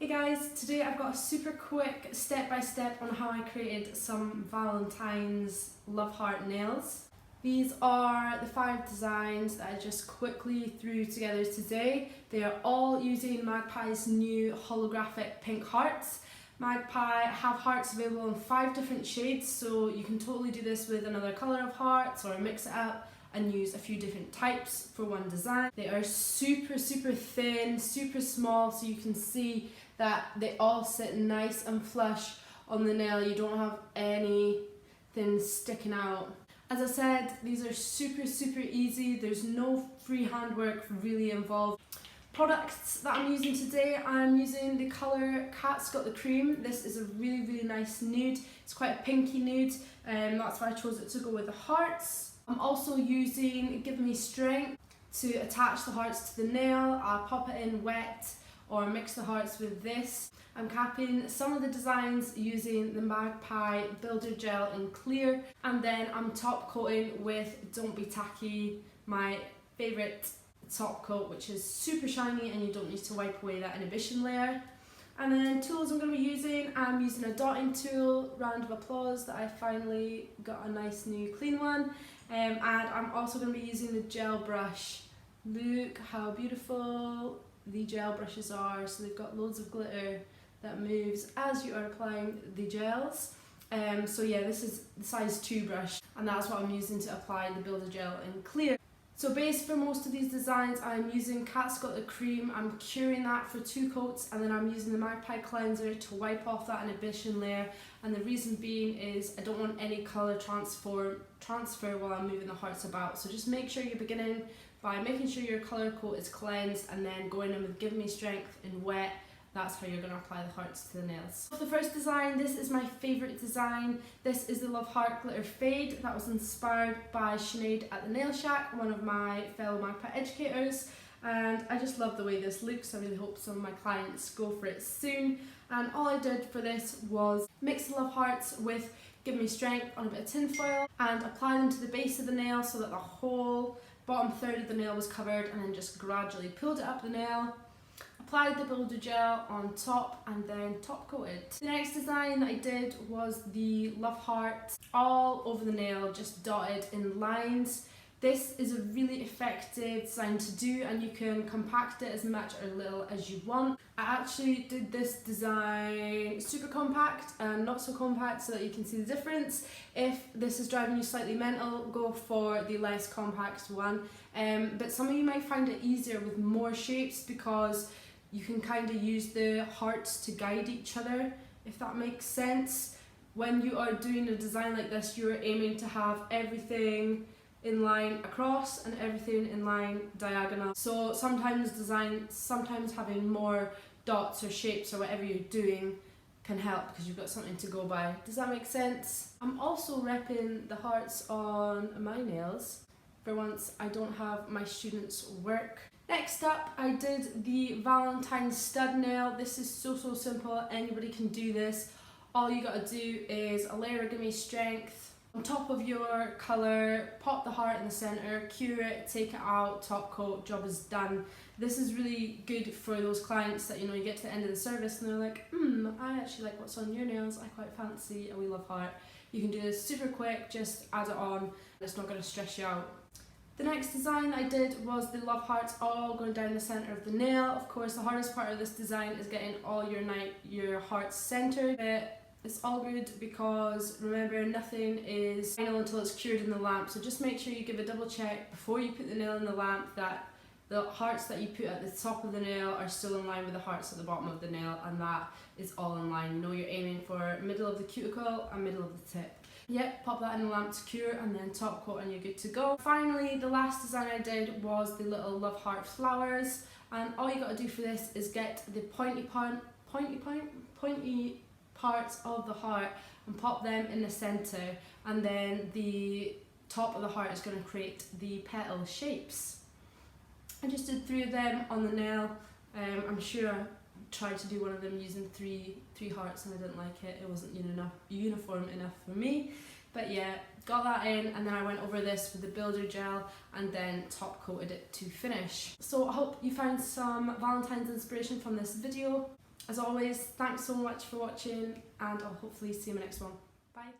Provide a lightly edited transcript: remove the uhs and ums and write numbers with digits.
Hey guys, today I've got a super quick step-by-step on how I created some Valentine's love heart nails. These are the 5 designs that I just quickly threw together today. They are all using Magpie's new holographic pink hearts. Magpie have hearts available in 5 different shades, so you can totally do this with another colour of hearts or mix it up and use a few different types for one design. They are super thin, super small, so you can see that they all sit nice and flush on the nail. You don't have anything sticking out. As I said, these are super easy. There's no freehand work really involved. Products that I'm using today, I'm using the colour 𝗃𝗹𝗲. This is a really nice nude. It's quite a pinky nude, and that's why I chose it to go with the hearts. I'm also using Give Me Strength to attach the hearts to the nail. I'll pop it in wet or mix the hearts with this. I'm capping some of the designs using the Magpie Builder Gel in clear, and then I'm top coating with Don't Be Tacky, my favourite top coat, which is super shiny and you don't need to wipe away that inhibition layer. And then tools I'm going to be using, I'm using a dotting tool, round of applause that I finally got a nice new clean one. And I'm also going to be using the gel brush. Look how beautiful the gel brushes are. So they've got loads of glitter that moves as you are applying the gels. So yeah, this is the size 2 brush, and that's what I'm using to apply the Builder Gel in clear. So base for most of these designs, I'm using 𝗃𝗹𝗲. I'm curing that for 2 coats, and then I'm using the Magpie cleanser to wipe off that inhibition layer. And the reason being is I don't want any colour transfer while I'm moving the hearts about. So just make sure you're beginning by making sure your colour coat is cleansed, and then going in with Give Me Strength in wet. That's how you're going to apply the hearts to the nails. For the first design, this is my favourite design. This is the Love Heart Glitter Fade that was inspired by Sinead at the Nail Shack, one of my fellow Magpie educators. And I just love the way this looks. I really hope some of my clients go for it soon. And all I did for this was mix the Love Hearts with Give Me Strength on a bit of tin foil and apply them to the base of the nail so that the whole bottom third of the nail was covered, and then just gradually pulled it up the nail. Applied the Builder Gel on top and then top coated. The next design that I did was the Love Heart all over the nail, just dotted in lines. This is a really effective design to do, and you can compact it as much or little as you want. I actually did this design super compact and not so compact so that you can see the difference. If this is driving you slightly mental, go for the less compact one. But some of you might find it easier with more shapes because you can kind of use the hearts to guide each other, if that makes sense. When you are doing a design like this, you're aiming to have everything in line across and everything in line diagonal. So sometimes having more dots or shapes or whatever you're doing can help because you've got something to go by. Does that make sense? I'm also repping the hearts on my nails. For once, I don't have my students' work. Next up, I did the Valentines stud nail. This is so simple, anybody can do this. All you gotta do is a layer of Give Me Strength on top of your colour, pop the heart in the centre, cure it, take it out, top coat, job is done. This is really good for those clients that, you know, you get to the end of the service and they're like, I actually like what's on your nails, I quite fancy a wee love heart. You can do this super quick, just add it on, it's not going to stress you out. The next design I did was the love hearts all going down the centre of the nail. Of course, the hardest part of this design is getting all your hearts centred. It's all good because, remember, nothing is final until it's cured in the lamp. So just make sure you give a double check before you put the nail in the lamp that the hearts that you put at the top of the nail are still in line with the hearts at the bottom of the nail, and that is all in line. You know you're aiming for middle of the cuticle and middle of the tip. Yep, pop that in the lamp to cure and then top coat and you're good to go. Finally, the last design I did was the little love heart flowers, and all you got to do for this is get the pointy parts of the heart and pop them in the centre, and then the top of the heart is going to create the petal shapes. I just did 3 of them on the nail. I'm sure I tried to do one of them using three hearts and I didn't like it. It wasn't uniform enough for me. But yeah, got that in, and then I went over this with the Builder Gel and then top coated it to finish. So I hope you found some Valentine's inspiration from this video. As always, thanks so much for watching, and I'll hopefully see you in my next one. Bye.